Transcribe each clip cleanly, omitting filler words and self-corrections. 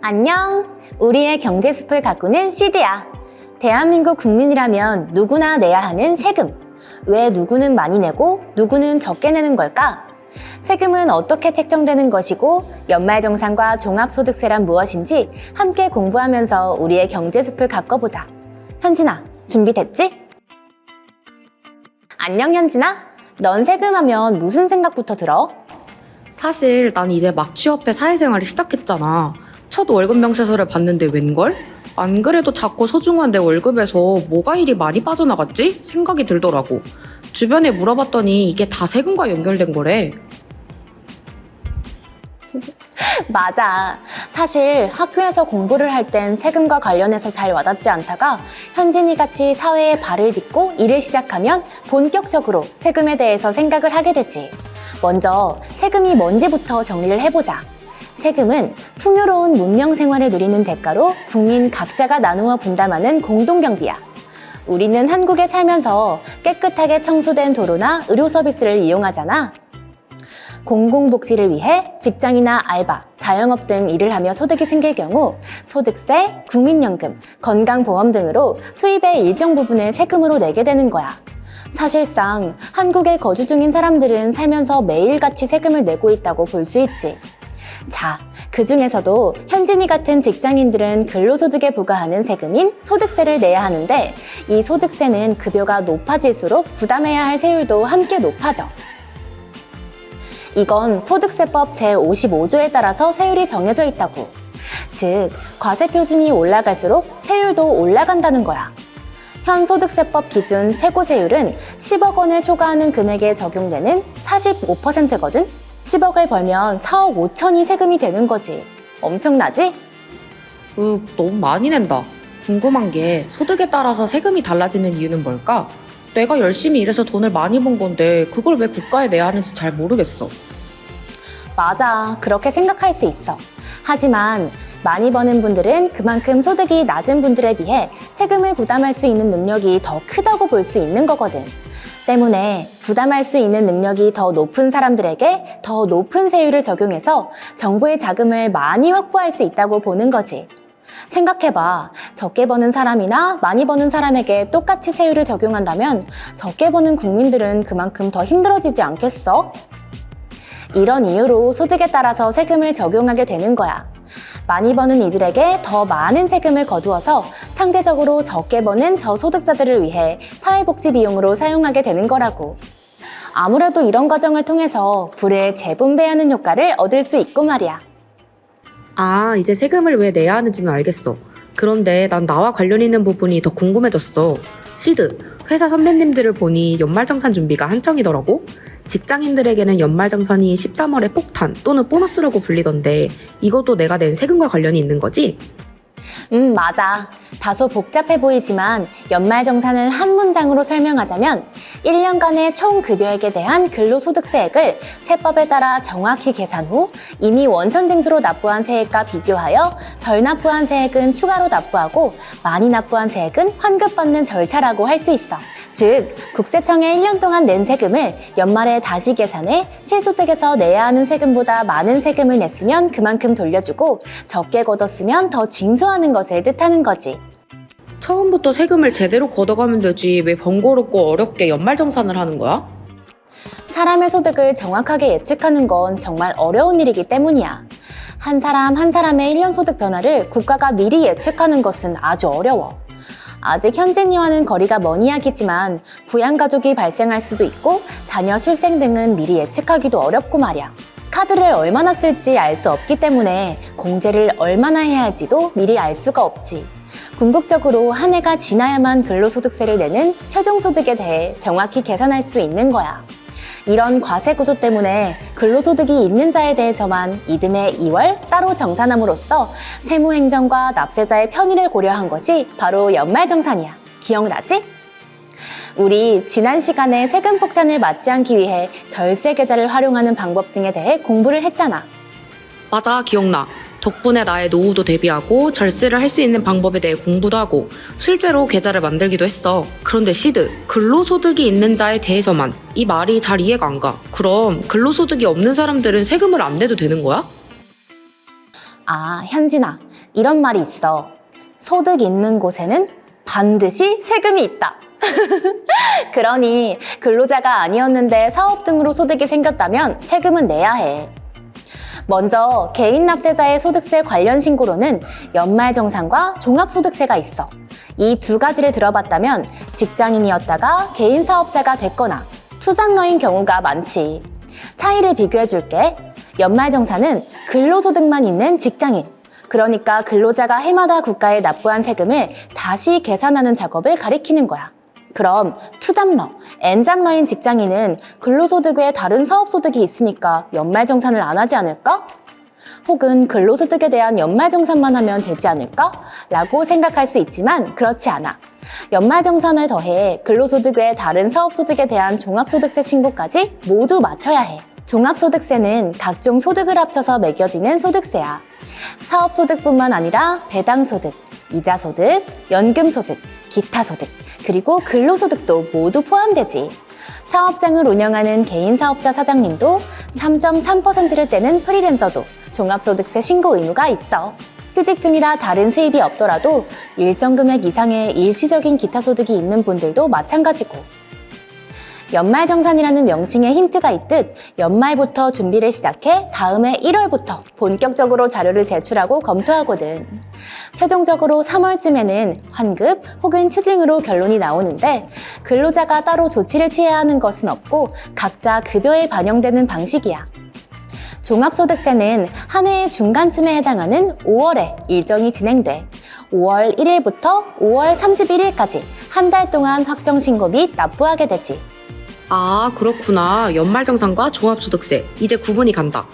안녕! 우리의 경제숲을 가꾸는 CD야. 대한민국 국민이라면 누구나 내야 하는 세금. 왜 누구는 많이 내고 누구는 적게 내는 걸까? 세금은 어떻게 책정되는 것이고 연말정산과 종합소득세란 무엇인지 함께 공부하면서 우리의 경제숲을 가꿔보자. 현진아, 준비됐지? 안녕 현진아. 넌 세금하면 무슨 생각부터 들어? 사실 난 이제 막 취업해 사회생활을 시작했잖아. 첫 월급 명세서를 봤는데 웬걸? 안 그래도 작고 소중한 내 월급에서 뭐가 이리 많이 빠져나갔지? 생각이 들더라고. 주변에 물어봤더니 이게 다 세금과 연결된 거래. 맞아. 사실 학교에서 공부를 할 땐 세금과 관련해서 잘 와닿지 않다가 현진이 같이 사회에 발을 딛고 일을 시작하면 본격적으로 세금에 대해서 생각을 하게 되지. 먼저 세금이 뭔지부터 정리를 해보자. 세금은 풍요로운 문명 생활을 누리는 대가로 국민 각자가 나누어 분담하는 공동경비야. 우리는 한국에 살면서 깨끗하게 청소된 도로나 의료 서비스를 이용하잖아. 공공복지를 위해 직장이나 알바, 자영업 등 일을 하며 소득이 생길 경우 소득세, 국민연금, 건강보험 등으로 수입의 일정 부분을 세금으로 내게 되는 거야. 사실상 한국에 거주 중인 사람들은 살면서 매일같이 세금을 내고 있다고 볼 수 있지. 자, 그 중에서도 현진이 같은 직장인들은 근로소득에 부과하는 세금인 소득세를 내야 하는데 이 소득세는 급여가 높아질수록 부담해야 할 세율도 함께 높아져. 이건 소득세법 제55조에 따라서 세율이 정해져 있다고. 즉, 과세표준이 올라갈수록 세율도 올라간다는 거야. 현 소득세법 기준 최고세율은 10억 원을 초과하는 금액에 적용되는 45%거든? 10억을 벌면 4억 5천이 세금이 되는 거지. 엄청나지? 너무 많이 낸다. 궁금한 게 소득에 따라서 세금이 달라지는 이유는 뭘까? 내가 열심히 일해서 돈을 많이 번 건데 그걸 왜 국가에 내야 하는지 잘 모르겠어. 맞아. 그렇게 생각할 수 있어. 하지만 많이 버는 분들은 그만큼 소득이 낮은 분들에 비해 세금을 부담할 수 있는 능력이 더 크다고 볼 수 있는 거거든. 때문에 부담할 수 있는 능력이 더 높은 사람들에게 더 높은 세율을 적용해서 정부의 자금을 많이 확보할 수 있다고 보는 거지. 생각해봐. 적게 버는 사람이나 많이 버는 사람에게 똑같이 세율을 적용한다면 적게 버는 국민들은 그만큼 더 힘들어지지 않겠어? 이런 이유로 소득에 따라서 세금을 적용하게 되는 거야. 많이 버는 이들에게 더 많은 세금을 거두어서 상대적으로 적게 버는 저소득자들을 위해 사회복지 비용으로 사용하게 되는 거라고. 아무래도 이런 과정을 통해서 부를 재분배하는 효과를 얻을 수 있고 말이야. 아, 이제 세금을 왜 내야 하는지는 알겠어. 그런데 난 나와 관련 있는 부분이 더 궁금해졌어. 시드, 회사 선배님들을 보니 연말정산 준비가 한창이더라고. 직장인들에게는 연말정산이 13월의 폭탄 또는 보너스라고 불리던데 이것도 내가 낸 세금과 관련이 있는 거지? 맞아. 다소 복잡해 보이지만 연말정산을 한 문장으로 설명하자면 1년간의 총 급여액에 대한 근로소득세액을 세법에 따라 정확히 계산 후 이미 원천징수로 납부한 세액과 비교하여 덜 납부한 세액은 추가로 납부하고 많이 납부한 세액은 환급받는 절차라고 할 수 있어. 즉, 국세청에 1년 동안 낸 세금을 연말에 다시 계산해 실소득에서 내야 하는 세금보다 많은 세금을 냈으면 그만큼 돌려주고 적게 걷었으면 더 징수하는 것을 뜻하는 거지. 처음부터 세금을 제대로 걷어가면 되지 왜 번거롭고 어렵게 연말정산을 하는 거야? 사람의 소득을 정확하게 예측하는 건 정말 어려운 일이기 때문이야. 한 사람 한 사람의 1년 소득 변화를 국가가 미리 예측하는 것은 아주 어려워. 아직 현진이와는 거리가 먼 이야기지만 부양가족이 발생할 수도 있고 자녀 출생 등은 미리 예측하기도 어렵고 말이야. 카드를 얼마나 쓸지 알 수 없기 때문에 공제를 얼마나 해야 할지도 미리 알 수가 없지. 궁극적으로 한 해가 지나야만 근로소득세를 내는 최종소득에 대해 정확히 계산할 수 있는 거야. 이런 과세 구조 때문에 근로소득이 있는 자에 대해서만 이듬해 2월 따로 정산함으로써 세무행정과 납세자의 편의를 고려한 것이 바로 연말정산이야. 기억나지? 우리 지난 시간에 세금 폭탄을 맞지 않기 위해 절세 계좌를 활용하는 방법 등에 대해 공부를 했잖아. 맞아, 기억나. 덕분에 나의 노후도 대비하고 절세를 할 수 있는 방법에 대해 공부도 하고 실제로 계좌를 만들기도 했어. 그런데 시드, 근로소득이 있는 자에 대해서만 이 말이 잘 이해가 안 가. 그럼 근로소득이 없는 사람들은 세금을 안 내도 되는 거야? 아, 현진아. 이런 말이 있어. 소득 있는 곳에는 반드시 세금이 있다. 그러니 근로자가 아니었는데 사업 등으로 소득이 생겼다면 세금은 내야 해. 먼저 개인 납세자의 소득세 관련 신고로는 연말정산과 종합소득세가 있어. 이 두 가지를 들어봤다면 직장인이었다가 개인 사업자가 됐거나 투잡러인 경우가 많지. 차이를 비교해줄게. 연말정산은 근로소득만 있는 직장인, 그러니까 근로자가 해마다 국가에 납부한 세금을 다시 계산하는 작업을 가리키는 거야. 그럼 투잡러, N잡러인 직장인은 근로소득 외에 다른 사업소득이 있으니까 연말정산을 안 하지 않을까? 혹은 근로소득에 대한 연말정산만 하면 되지 않을까? 라고 생각할 수 있지만 그렇지 않아. 연말정산을 더해 근로소득 외에 다른 사업소득에 대한 종합소득세 신고까지 모두 맞춰야 해. 종합소득세는 각종 소득을 합쳐서 매겨지는 소득세야. 사업소득뿐만 아니라 배당소득, 이자소득, 연금소득, 기타소득, 그리고 근로소득도 모두 포함되지. 사업장을 운영하는 개인사업자 사장님도 3.3%를 떼는 프리랜서도 종합소득세 신고 의무가 있어. 휴직 중이라 다른 수입이 없더라도 일정 금액 이상의 일시적인 기타소득이 있는 분들도 마찬가지고. 연말정산이라는 명칭에 힌트가 있듯 연말부터 준비를 시작해 다음해 1월부터 본격적으로 자료를 제출하고 검토하거든. 최종적으로 3월쯤에는 환급 혹은 추징으로 결론이 나오는데 근로자가 따로 조치를 취해야 하는 것은 없고 각자 급여에 반영되는 방식이야. 종합소득세는 한 해의 중간쯤에 해당하는 5월에 일정이 진행돼 5월 1일부터 5월 31일까지 한 달 동안 확정신고 및 납부하게 되지. 아, 그렇구나. 연말정산과 종합소득세. 이제 구분이 간다.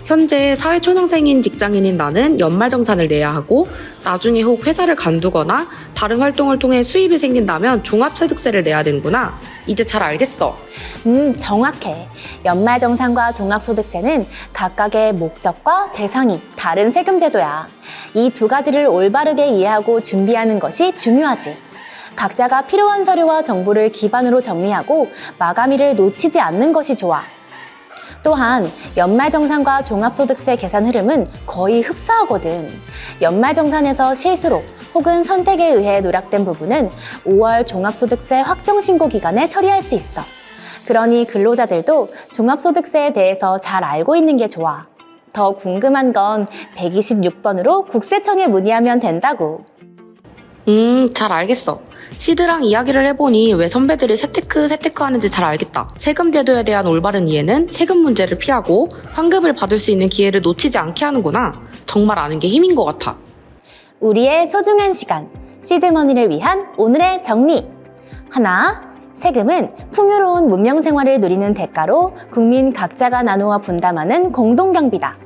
현재 사회초년생인 직장인인 나는 연말정산을 내야 하고 나중에 혹 회사를 간두거나 다른 활동을 통해 수입이 생긴다면 종합소득세를 내야 되는구나. 이제 잘 알겠어. 정확해. 연말정산과 종합소득세는 각각의 목적과 대상이 다른 세금 제도야. 이 두 가지를 올바르게 이해하고 준비하는 것이 중요하지. 각자가 필요한 서류와 정보를 기반으로 정리하고 마감일을 놓치지 않는 것이 좋아. 또한 연말정산과 종합소득세 계산 흐름은 거의 흡사하거든. 연말정산에서 실수로 혹은 선택에 의해 누락된 부분은 5월 종합소득세 확정신고 기간에 처리할 수 있어. 그러니 근로자들도 종합소득세에 대해서 잘 알고 있는 게 좋아. 더 궁금한 건 126번으로 국세청에 문의하면 된다고. 잘 알겠어. 시드랑 이야기를 해보니 왜 선배들이 세테크 하는지 잘 알겠다. 세금 제도에 대한 올바른 이해는 세금 문제를 피하고 환급을 받을 수 있는 기회를 놓치지 않게 하는구나. 정말 아는 게 힘인 것 같아. 우리의 소중한 시간, 시드머니를 위한 오늘의 정리. 하나, 세금은 풍요로운 문명생활을 누리는 대가로 국민 각자가 나누어 분담하는 공동경비다.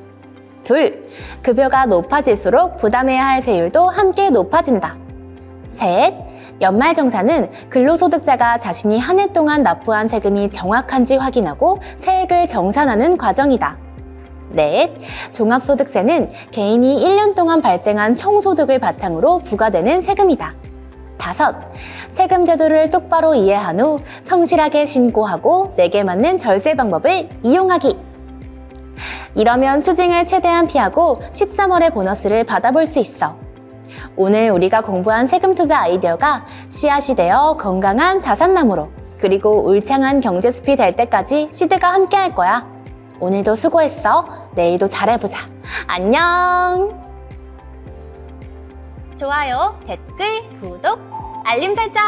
둘, 급여가 높아질수록 부담해야 할 세율도 함께 높아진다. 셋, 연말정산은 근로소득자가 자신이 한 해 동안 납부한 세금이 정확한지 확인하고 세액을 정산하는 과정이다. 넷, 종합소득세는 개인이 1년 동안 발생한 총소득을 바탕으로 부과되는 세금이다. 다섯, 세금 제도를 똑바로 이해한 후 성실하게 신고하고 내게 맞는 절세 방법을 이용하기. 이러면 추징을 최대한 피하고 13월의 보너스를 받아볼 수 있어. 오늘 우리가 공부한 세금 투자 아이디어가 씨앗이 되어 건강한 자산나무로 그리고 울창한 경제숲이 될 때까지 시드가 함께 할 거야. 오늘도 수고했어. 내일도 잘해보자. 안녕! 좋아요, 댓글, 구독, 알림 설정!